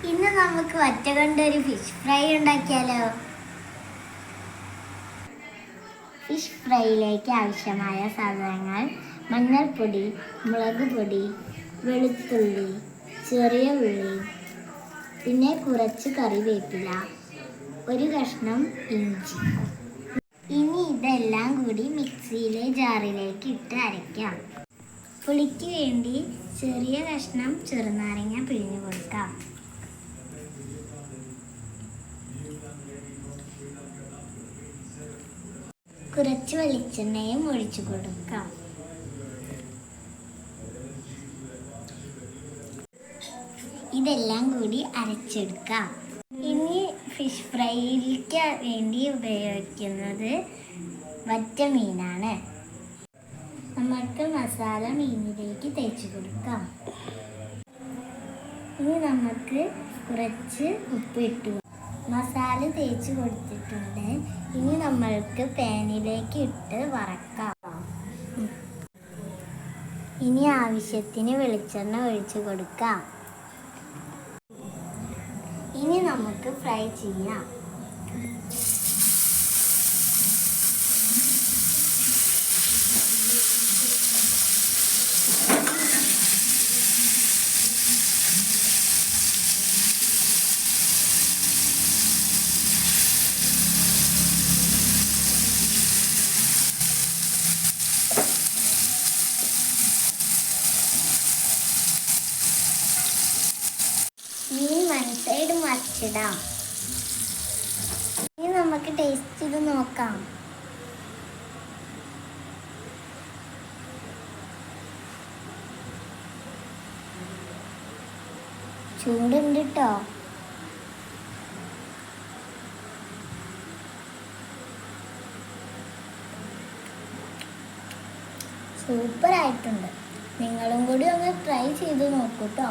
ഇന്ന് നമുക്ക് വറ്റ കൊണ്ടൊരു ഫിഷ് ഫ്രൈ ഉണ്ടാക്കിയാലോ? ഫിഷ് ഫ്രൈയിലേക്ക് ആവശ്യമായ സാധനങ്ങൾ: മഞ്ഞൾപ്പൊടി, മുളക് പൊടി, വെളുത്തുള്ളി, ചെറിയ ഉള്ളി, പിന്നെ കുറച്ച് കറിവേപ്പില, ഒരു കഷ്ണം ഇഞ്ചി. ഇനി ഇതെല്ലാം കൂടി മിക്സിയിലെ ജാറിലേക്ക് ഇട്ട് അരയ്ക്കാം. പുളിക്ക് വേണ്ടി ചെറിയ കഷ്ണം ചെറുനാരങ്ങ പിഴിഞ്ഞു കൊടുക്കാം. കുറച്ച് വെളിച്ചെണ്ണയും ഒഴിച്ചു കൊടുക്കാം. ഇതെല്ലാം കൂടി അരച്ചെടുക്കാം. ഇനി ഫിഷ് ഫ്രൈക്ക് വേണ്ടി ഉപയോഗിക്കുന്നത് വറ്റമീനാണ്. നമുക്ക് മസാല മീനിലേക്ക് തേച്ച് കൊടുക്കാം. ഇനി നമുക്ക് കുറച്ച് ഉപ്പ് ഇട്ടു. മസാല തേച്ച് കൊടുത്തിട്ടുണ്ട്. ഇനി നമ്മൾക്ക് പാനിലേക്ക് ഇട്ട് വറക്കാം. ഇനി ആവശ്യത്തിന് വെളിച്ചെണ്ണ ഒഴിച്ചു കൊടുക്കാം. ഇനി നമുക്ക് ഫ്രൈ ചെയ്യാം. ഇനി വൺ സൈഡ് മറിച്ചിടാം. ഇനി നമുക്ക് ടേസ്റ്റ് ചെയ്ത് നോക്കാം. ചൂടുണ്ട് കേട്ടോ. സൂപ്പറായിട്ടുണ്ട്. നിങ്ങളും കൂടി ഒന്ന് ട്രൈ ചെയ്ത് നോക്കൂ കേട്ടോ.